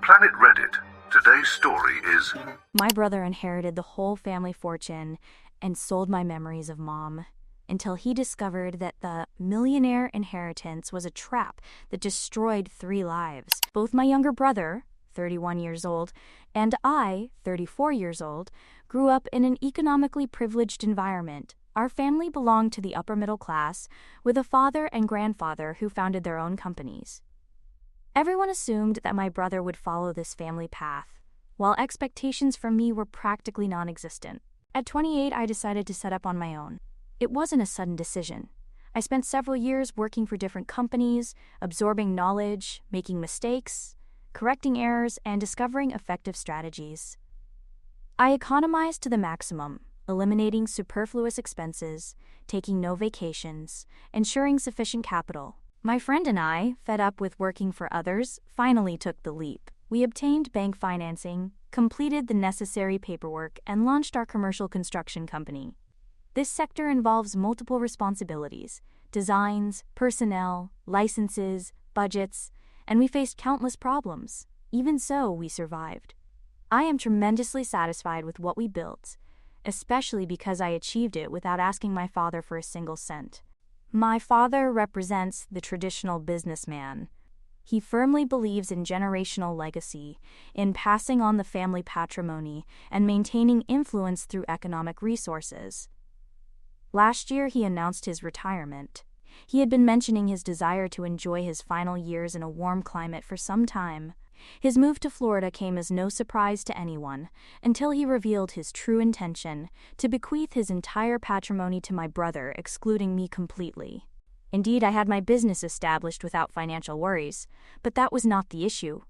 Planet Reddit. Today's story is... My brother inherited the whole family fortune and sold my memories of Mom until he discovered that the Millionaire inheritance was a trap that destroyed 3 lives. Both my younger brother, 31 years old, and I, 34 years old, grew up in an economically privileged environment. Our family belonged to the upper middle class, with a father and grandfather who founded their own companies. Everyone assumed that my brother would follow this family path, while expectations from me were practically non-existent. At 28, I decided to set up on my own. It wasn't a sudden decision. I spent several years working for different companies, absorbing knowledge, making mistakes, correcting errors, and discovering effective strategies. I economized to the maximum, eliminating superfluous expenses, taking no vacations, ensuring sufficient capital. My friend and I, fed up with working for others, finally took the leap. We obtained bank financing, completed the necessary paperwork, and launched our commercial construction company. This sector involves multiple responsibilities: designs, personnel, licenses, budgets, and we faced countless problems. Even so, we survived. I am tremendously satisfied with what we built, especially because I achieved it without asking my father for a single cent. My father represents the traditional businessman. He firmly believes in generational legacy, in passing on the family patrimony, and maintaining influence through economic resources. Last year, he announced his retirement. He had been mentioning his desire to enjoy his final years in a warm climate for some time. His move to Florida came as no surprise to anyone until he revealed his true intention to bequeath his entire patrimony to my brother, excluding me completely. Indeed, I had my business established without financial worries, but that was not the issue.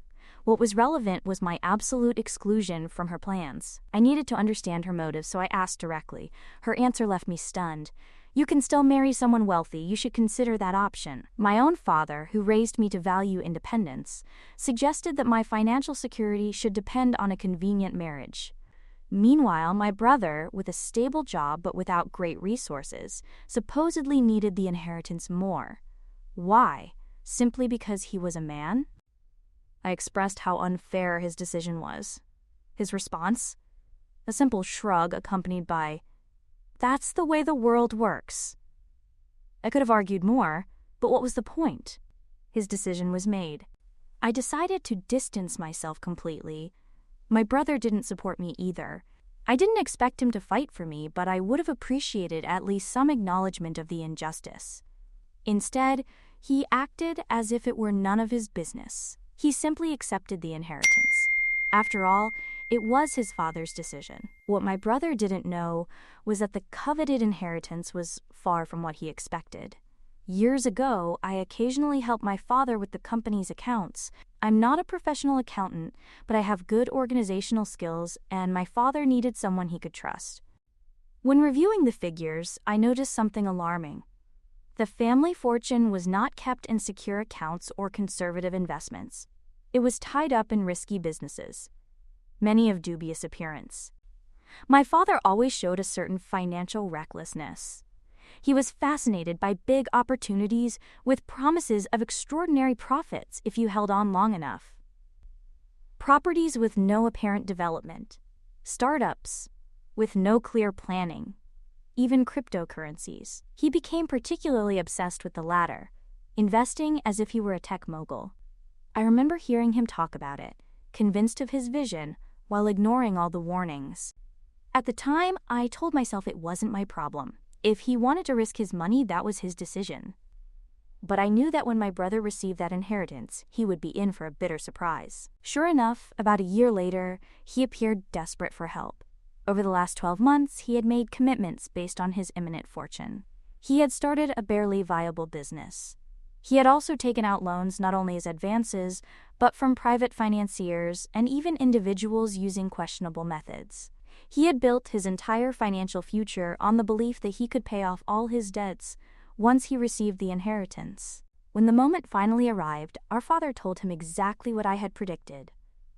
What was relevant was my absolute exclusion from her plans. I needed to understand her motives, so I asked directly. Her answer left me stunned. "You can still marry someone wealthy. You should consider that option." My own father, who raised me to value independence, suggested that my financial security should depend on a convenient marriage. Meanwhile, my brother, with a stable job but without great resources, supposedly needed the inheritance more. Why? Simply because he was a man? I expressed how unfair his decision was. His response? A simple shrug accompanied by, "That's the way the world works." I could have argued more, but what was the point? His decision was made. I decided to distance myself completely. My brother didn't support me either. I didn't expect him to fight for me, but I would have appreciated at least some acknowledgement of the injustice. Instead, he acted as if it were none of his business. He simply accepted the inheritance. After all, it was his father's decision. What my brother didn't know was that the coveted inheritance was far from what he expected. Years ago, I occasionally helped my father with the company's accounts. I'm not a professional accountant, but I have good organizational skills, and my father needed someone he could trust. When reviewing the figures, I noticed something alarming. The family fortune was not kept in secure accounts or conservative investments. It was tied up in risky businesses, many of dubious appearance. My father always showed a certain financial recklessness. He was fascinated by big opportunities with promises of extraordinary profits if you held on long enough. Properties with no apparent development, startups with no clear planning, even cryptocurrencies. He became particularly obsessed with the latter, investing as if he were a tech mogul. I remember hearing him talk about it, convinced of his vision, while ignoring all the warnings. At the time, I told myself it wasn't my problem. If he wanted to risk his money, that was his decision. But I knew that when my brother received that inheritance, he would be in for a bitter surprise. Sure enough, about a year later, he appeared desperate for help. Over the last 12 months, he had made commitments based on his imminent fortune. He had started a barely viable business. He had also taken out loans not only as advances, but from private financiers and even individuals using questionable methods. He had built his entire financial future on the belief that he could pay off all his debts once he received the inheritance. When the moment finally arrived, our father told him exactly what I had predicted.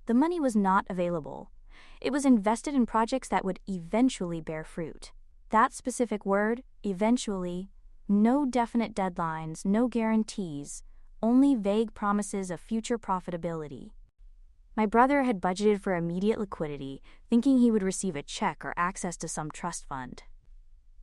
The money was not available. It was invested in projects that would eventually bear fruit. That specific word, eventually, no definite deadlines, no guarantees, only vague promises of future profitability. My brother had budgeted for immediate liquidity, thinking he would receive a check or access to some trust fund.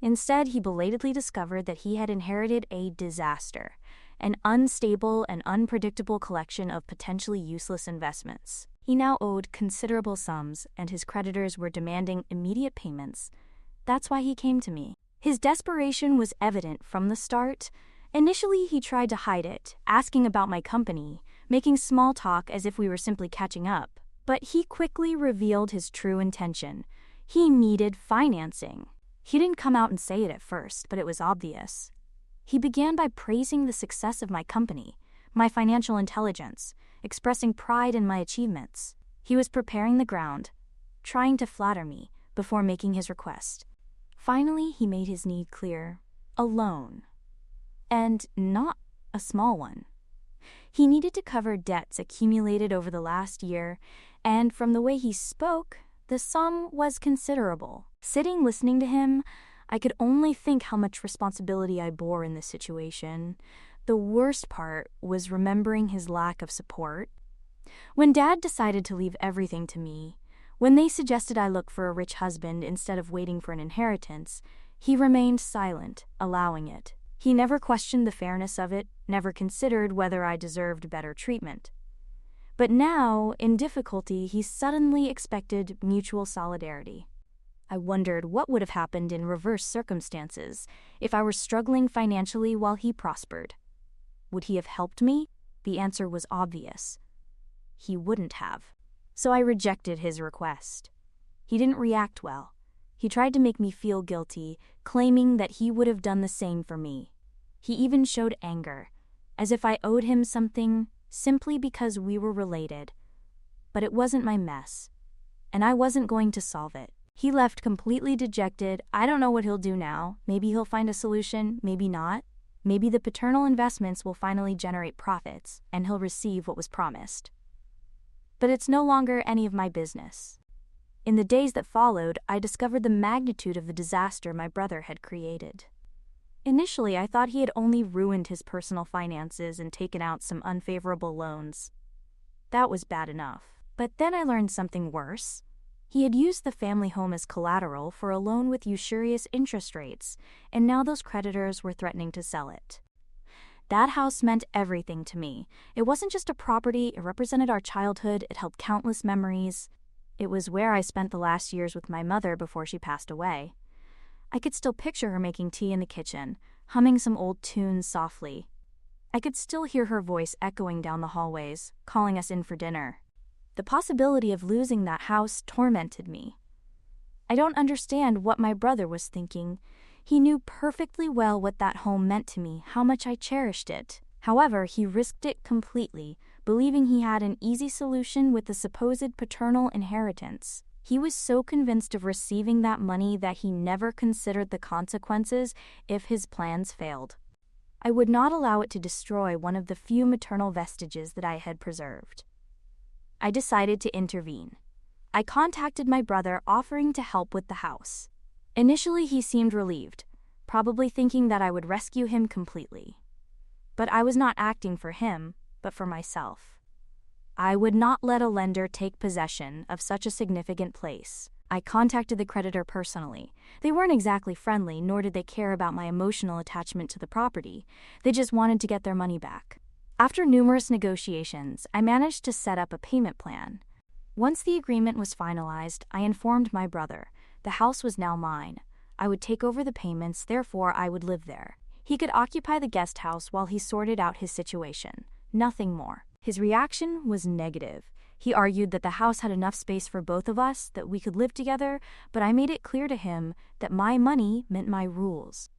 Instead, he belatedly discovered that he had inherited a disaster, an unstable and unpredictable collection of potentially useless investments. He now owed considerable sums, and his creditors were demanding immediate payments. That's why he came to me. His desperation was evident from the start. Initially, he tried to hide it, asking about my company, making small talk as if we were simply catching up. But he quickly revealed his true intention. He needed financing. He didn't come out and say it at first, but it was obvious. He began by praising the success of my company, my financial intelligence, expressing pride in my achievements. He was preparing the ground, trying to flatter me before making his request. Finally, he made his need clear: a loan. And not a small one. He needed to cover debts accumulated over the last year, and from the way he spoke, the sum was considerable. Sitting listening to him, I could only think how much responsibility I bore in this situation. The worst part was remembering his lack of support. When Dad decided to leave everything to me, when they suggested I look for a rich husband instead of waiting for an inheritance, he remained silent, allowing it. He never questioned the fairness of it, never considered whether I deserved better treatment. But now, in difficulty, he suddenly expected mutual solidarity. I wondered what would have happened in reverse circumstances if I were struggling financially while he prospered. Would he have helped me? The answer was obvious. He wouldn't have. So I rejected his request. He didn't react well. He tried to make me feel guilty, claiming that he would have done the same for me. He even showed anger, as if I owed him something simply because we were related. But it wasn't my mess, and I wasn't going to solve it. He left completely dejected. I don't know what he'll do now. Maybe he'll find a solution, maybe not. Maybe the paternal investments will finally generate profits, and he'll receive what was promised. But it's no longer any of my business. In the days that followed, I discovered the magnitude of the disaster my brother had created. Initially, I thought he had only ruined his personal finances and taken out some unfavorable loans. That was bad enough. But then I learned something worse. He had used the family home as collateral for a loan with usurious interest rates, and now those creditors were threatening to sell it. That house meant everything to me. It wasn't just a property, it represented our childhood, it held countless memories. It was where I spent the last years with my mother before she passed away. I could still picture her making tea in the kitchen, humming some old tunes softly. I could still hear her voice echoing down the hallways, calling us in for dinner. The possibility of losing that house tormented me. I don't understand what my brother was thinking. He knew perfectly well what that home meant to me, how much I cherished it. However, he risked it completely, believing he had an easy solution with the supposed paternal inheritance. He was so convinced of receiving that money that he never considered the consequences if his plans failed. I would not allow it to destroy one of the few maternal vestiges that I had preserved. I decided to intervene. I contacted my brother, offering to help with the house. Initially, he seemed relieved, probably thinking that I would rescue him completely. But I was not acting for him, but for myself. I would not let a lender take possession of such a significant place. I contacted the creditor personally. They weren't exactly friendly, nor did they care about my emotional attachment to the property. They just wanted to get their money back. After numerous negotiations, I managed to set up a payment plan. Once the agreement was finalized, I informed my brother. The house was now mine. I would take over the payments, therefore I would live there. He could occupy the guest house while he sorted out his situation. Nothing more. His reaction was negative. He argued that the house had enough space for both of us, that we could live together, but I made it clear to him that my money meant my rules.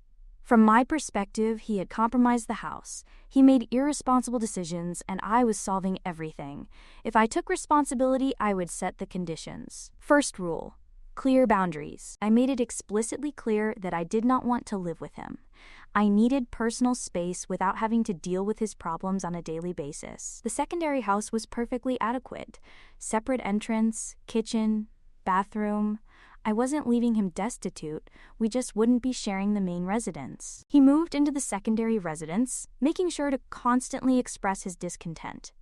From my perspective, he had compromised the house. He made irresponsible decisions, and I was solving everything. If I took responsibility, I would set the conditions. First rule: clear boundaries. I made it explicitly clear that I did not want to live with him. I needed personal space without having to deal with his problems on a daily basis. The secondary house was perfectly adequate. Separate entrance, kitchen, bathroom. I wasn't leaving him destitute, we just wouldn't be sharing the main residence. He moved into the secondary residence, making sure to constantly express his discontent.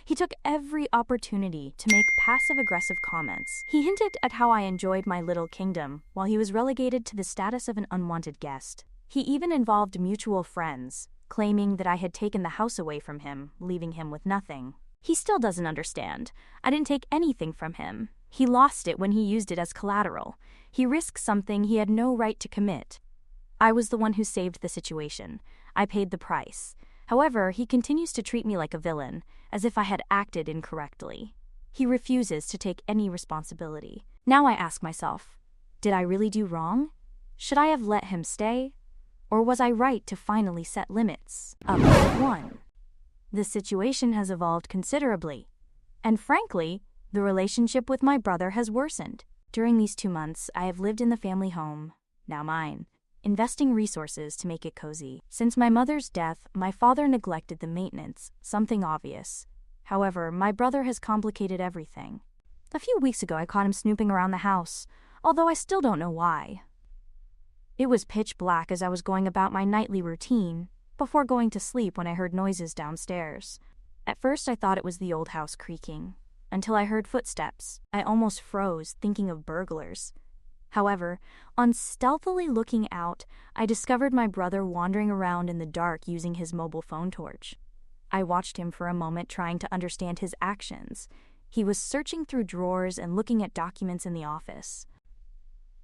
He took every opportunity to make passive-aggressive comments. He hinted at how I enjoyed my little kingdom, while he was relegated to the status of an unwanted guest. He even involved mutual friends, claiming that I had taken the house away from him, leaving him with nothing. He still doesn't understand. I didn't take anything from him. He lost it when he used it as collateral. He risked something he had no right to commit. I was the one who saved the situation. I paid the price. However, he continues to treat me like a villain, as if I had acted incorrectly. He refuses to take any responsibility. Now I ask myself, did I really do wrong? Should I have let him stay? Or was I right to finally set limits? Update 1. The situation has evolved considerably. And frankly, the relationship with my brother has worsened. During these 2 months, I have lived in the family home, now mine, investing resources to make it cozy. Since my mother's death, my father neglected the maintenance, something obvious. However, my brother has complicated everything. A few weeks ago, I caught him snooping around the house, although I still don't know why. It was pitch black as I was going about my nightly routine, before going to sleep when I heard noises downstairs. At first, I thought it was the old house creaking, until I heard footsteps. I almost froze, thinking of burglars. However, on stealthily looking out, I discovered my brother wandering around in the dark using his mobile phone torch. I watched him for a moment, trying to understand his actions. He was searching through drawers and looking at documents in the office.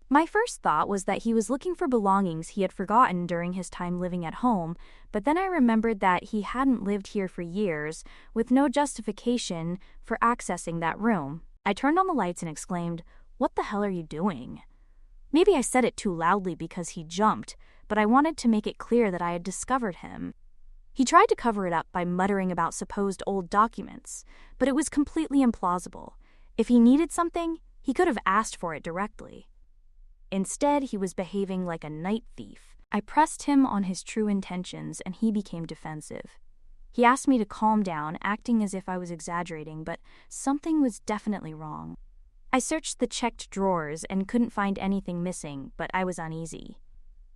My first thought was that he was looking for belongings he had forgotten during his time living at home, but then I remembered that he hadn't lived here for years, with no justification for accessing that room. I turned on the lights and exclaimed, "What the hell are you doing?" Maybe I said it too loudly because he jumped, but I wanted to make it clear that I had discovered him. He tried to cover it up by muttering about supposed old documents, but it was completely implausible. If he needed something, he could have asked for it directly. Instead, he was behaving like a night thief. I pressed him on his true intentions, and he became defensive. He asked me to calm down, acting as if I was exaggerating, but something was definitely wrong. I searched the checked drawers and couldn't find anything missing, but I was uneasy.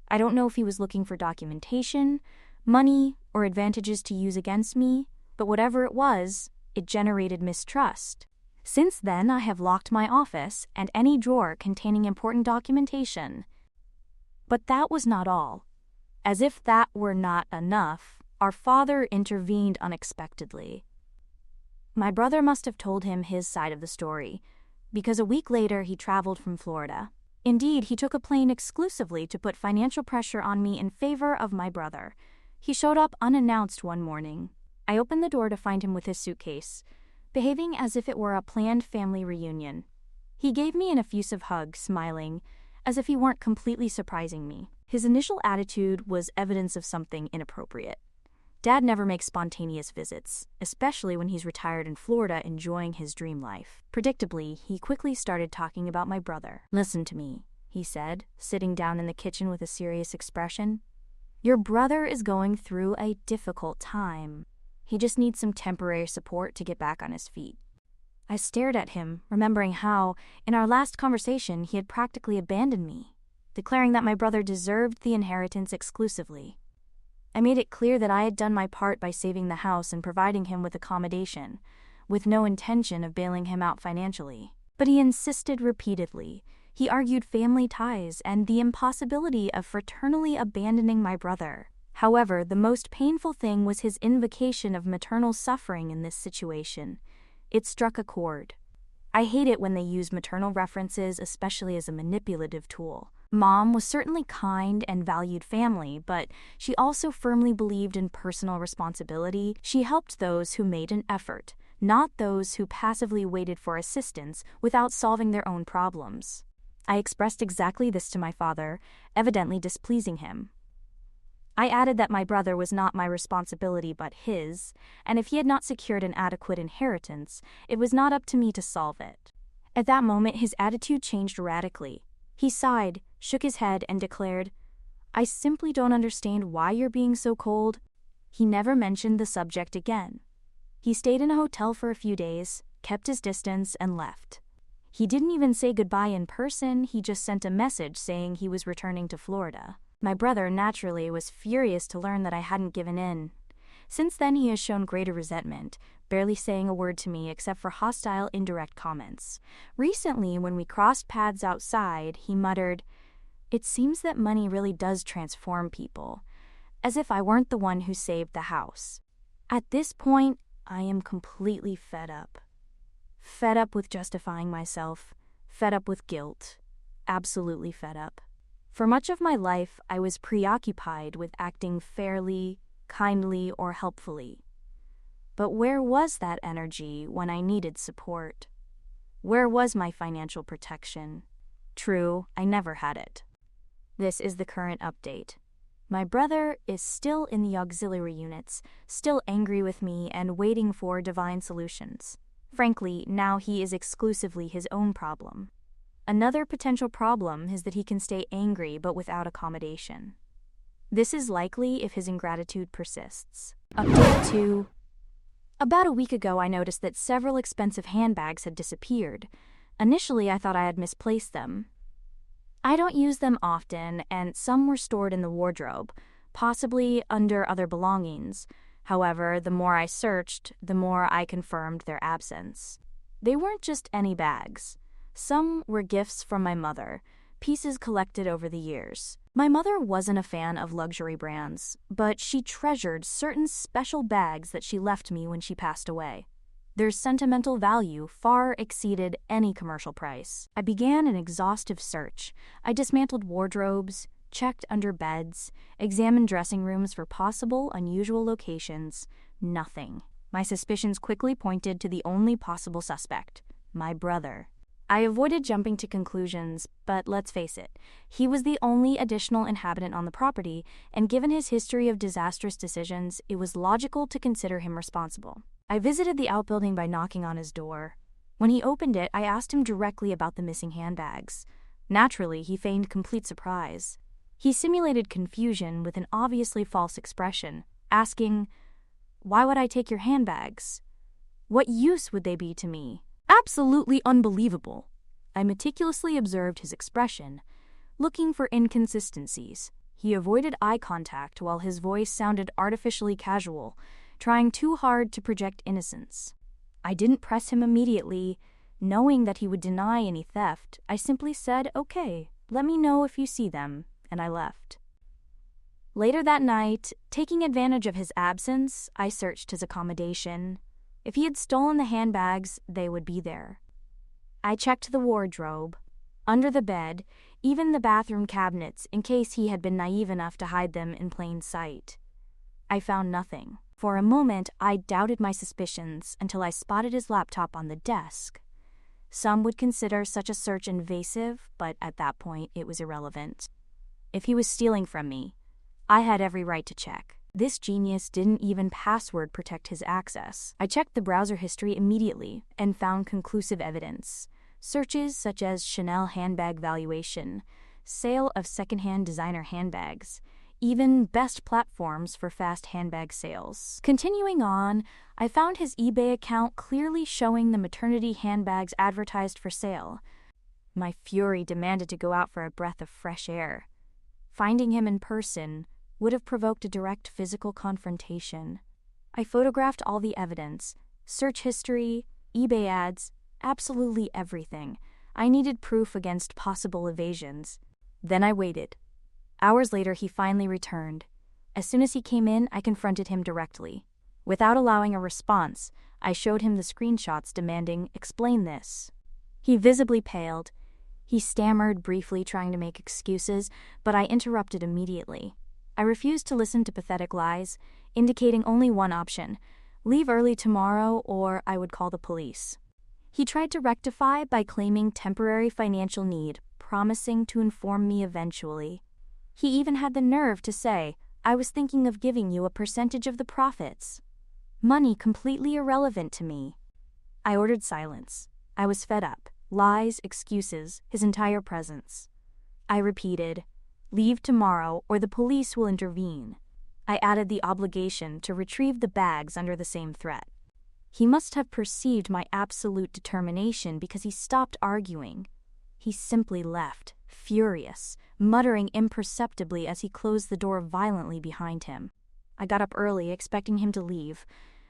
I don't know if he was looking for documentation, money, or advantages to use against me, but whatever it was, it generated mistrust. Since then, I have locked my office and any drawer containing important documentation. But that was not all. As if that were not enough, our father intervened unexpectedly. My brother must have told him his side of the story, because a week later he traveled from Florida. Indeed, he took a plane exclusively to put financial pressure on me in favor of my brother. He showed up unannounced one morning. I opened the door to find him with his suitcase, behaving as if it were a planned family reunion. He gave me an effusive hug, smiling, as if he weren't completely surprising me. His initial attitude was evidence of something inappropriate. Dad never makes spontaneous visits, especially when he's retired in Florida enjoying his dream life. Predictably, he quickly started talking about my brother. "Listen to me," he said, sitting down in the kitchen with a serious expression. "Your brother is going through a difficult time. He just needs some temporary support to get back on his feet." I stared at him, remembering how, in our last conversation, he had practically abandoned me, declaring that my brother deserved the inheritance exclusively. I made it clear that I had done my part by saving the house and providing him with accommodation, with no intention of bailing him out financially. But he insisted repeatedly. He argued family ties and the impossibility of fraternally abandoning my brother. However, the most painful thing was his invocation of maternal suffering in this situation. It struck a chord. I hate it when they use maternal references, especially as a manipulative tool. Mom was certainly kind and valued family, but she also firmly believed in personal responsibility. She helped those who made an effort, not those who passively waited for assistance without solving their own problems. I expressed exactly this to my father, evidently displeasing him. I added that my brother was not my responsibility but his, and if he had not secured an adequate inheritance, it was not up to me to solve it. At that moment, his attitude changed radically. He sighed, shook his head, and declared, "I simply don't understand why you're being so cold." He never mentioned the subject again. He stayed in a hotel for a few days, kept his distance, and left. He didn't even say goodbye in person, he just sent a message saying he was returning to Florida. My brother, naturally, was furious to learn that I hadn't given in. Since then, he has shown greater resentment, barely saying a word to me except for hostile, indirect comments. Recently, when we crossed paths outside, he muttered, "It seems that money really does transform people," as if I weren't the one who saved the house. At this point, I am completely fed up. Fed up with justifying myself, fed up with guilt, absolutely fed up. For much of my life, I was preoccupied with acting fairly, kindly, or helpfully. But where was that energy when I needed support? Where was my financial protection? True, I never had it. This is the current update. My brother is still in the auxiliary units, still angry with me and waiting for divine solutions. Frankly, now he is exclusively his own problem. Another potential problem is that he can stay angry but without accommodation. This is likely if his ingratitude persists. Update 2. About a week ago, I noticed that several expensive handbags had disappeared. Initially, I thought I had misplaced them. I don't use them often, and some were stored in the wardrobe, possibly under other belongings. However, the more I searched, the more I confirmed their absence. They weren't just any bags. Some were gifts from my mother, pieces collected over the years. My mother wasn't a fan of luxury brands, but she treasured certain special bags that she left me when she passed away. Their sentimental value far exceeded any commercial price. I began an exhaustive search. I dismantled wardrobes, checked under beds, examined dressing rooms for possible unusual locations. Nothing. My suspicions quickly pointed to the only possible suspect, my brother. I avoided jumping to conclusions, but let's face it, he was the only additional inhabitant on the property, and given his history of disastrous decisions, it was logical to consider him responsible. I visited the outbuilding by knocking on his door. When he opened it, I asked him directly about the missing handbags. Naturally, he feigned complete surprise. He simulated confusion with an obviously false expression, asking, "Why would I take your handbags? What use would they be to me?" Absolutely unbelievable. I meticulously observed his expression, looking for inconsistencies. He avoided eye contact while his voice sounded artificially casual, trying too hard to project innocence. I didn't press him immediately. Knowing that he would deny any theft, I simply said, "Okay, let me know if you see them," and I left. Later that night, taking advantage of his absence, I searched his accommodation. If he had stolen the handbags, they would be there. I checked the wardrobe, under the bed, even the bathroom cabinets in case he had been naive enough to hide them in plain sight. I found nothing. For a moment, I doubted my suspicions until I spotted his laptop on the desk. Some would consider such a search invasive, but at that point, it was irrelevant. If he was stealing from me, I had every right to check. This genius didn't even password protect his access. I checked the browser history immediately and found conclusive evidence. Searches such as Chanel handbag valuation, sale of secondhand designer handbags, even best platforms for fast handbag sales. Continuing on, I found his eBay account clearly showing the maternity handbags advertised for sale. My fury demanded to go out for a breath of fresh air. Finding him in person would have provoked a direct physical confrontation. I photographed all the evidence, search history, eBay ads, absolutely everything. I needed proof against possible evasions. Then I waited. Hours later, he finally returned. As soon as he came in, I confronted him directly. Without allowing a response, I showed him the screenshots demanding, "Explain this." He visibly paled. He stammered briefly, trying to make excuses, but I interrupted immediately. I refused to listen to pathetic lies, indicating only one option: leave early tomorrow or I would call the police. He tried to rectify by claiming temporary financial need, promising to inform me eventually. He even had the nerve to say, "I was thinking of giving you a percentage of the profits." Money completely irrelevant to me. I ordered silence. I was fed up. Lies, excuses, his entire presence. I repeated, "Leave tomorrow or the police will intervene." I added the obligation to retrieve the bags under the same threat. He must have perceived my absolute determination because he stopped arguing. He simply left, furious, muttering imperceptibly as he closed the door violently behind him. I got up early expecting him to leave,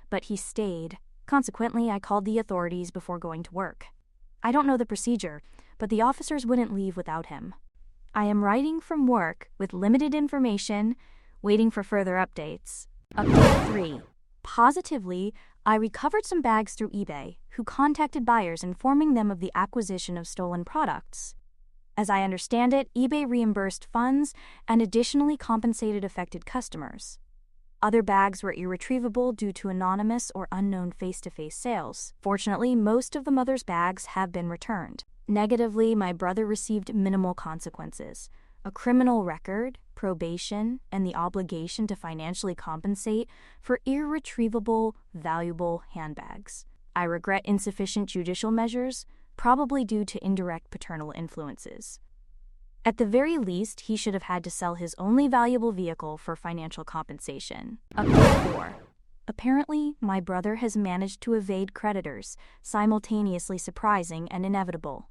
but he stayed. Consequently, I called the authorities before going to work. I don't know the procedure, but the officers wouldn't leave without him. I am writing from work with limited information, waiting for further updates. Update 3. Positively, I recovered some bags through eBay, who contacted buyers informing them of the acquisition of stolen products. As I understand it, eBay reimbursed funds and additionally compensated affected customers. Other bags were irretrievable due to anonymous or unknown face-to-face sales. Fortunately, most of the mother's bags have been returned. Negatively, my brother received minimal consequences: a criminal record, probation, and the obligation to financially compensate for irretrievable, valuable handbags. I regret insufficient judicial measures, probably due to indirect paternal influences. At the very least, he should have had to sell his only valuable vehicle for financial compensation. Update 4. Apparently, my brother has managed to evade creditors, simultaneously surprising and inevitable.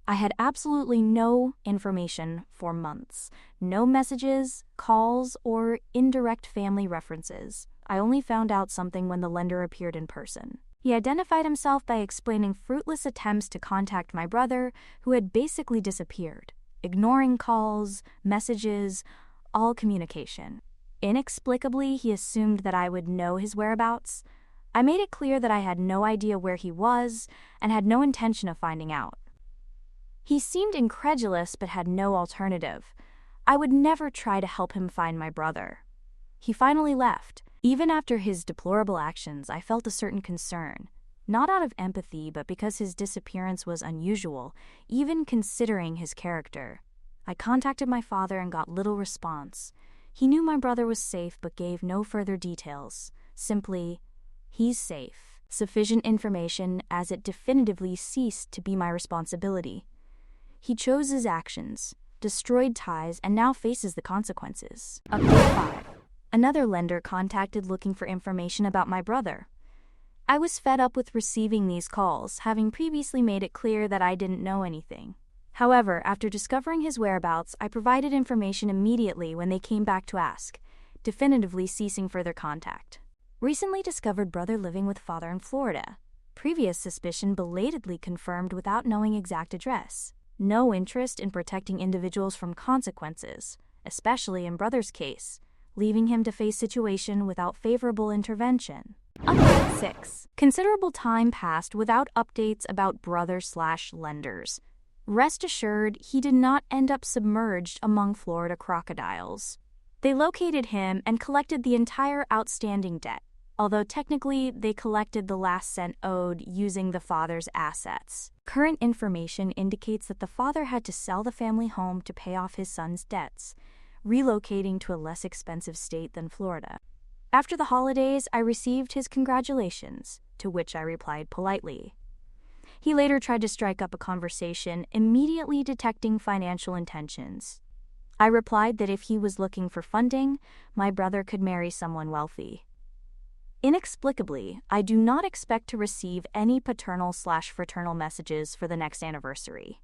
I had absolutely no information for months. No messages, calls, or indirect family references. I only found out something when the lender appeared in person. He identified himself by explaining fruitless attempts to contact my brother, who had basically disappeared, ignoring calls, messages, all communication. Inexplicably, he assumed that I would know his whereabouts. I made it clear that I had no idea where he was and had no intention of finding out. He seemed incredulous but had no alternative. I would never try to help him find my brother. He finally left. Even after his deplorable actions, I felt a certain concern. Not out of empathy, but because his disappearance was unusual, even considering his character. I contacted my father and got little response. He knew my brother was safe but gave no further details. Simply, "He's safe." Sufficient information as it definitively ceased to be my responsibility. He chose his actions, destroyed ties, and now faces the consequences. Update 5. Another lender contacted looking for information about my brother. I was fed up with receiving these calls, having previously made it clear that I didn't know anything. However, after discovering his whereabouts, I provided information immediately when they came back to ask, definitively ceasing further contact. Recently discovered brother living with father in Florida. Previous suspicion belatedly confirmed without knowing exact address. No interest in protecting individuals from consequences, especially in brother's case, leaving him to face situation without favorable intervention. Update 6. Considerable time passed without updates about brother/lenders. Rest assured, he did not end up submerged among Florida crocodiles. They located him and collected the entire outstanding debt, although technically they collected the last cent owed using the father's assets. Current information indicates that the father had to sell the family home to pay off his son's debts, relocating to a less expensive state than Florida. After the holidays, I received his congratulations, to which I replied politely. He later tried to strike up a conversation, immediately detecting financial intentions. I replied that if he was looking for funding, my brother could marry someone wealthy. Inexplicably, I do not expect to receive any paternal/fraternal messages for the next anniversary.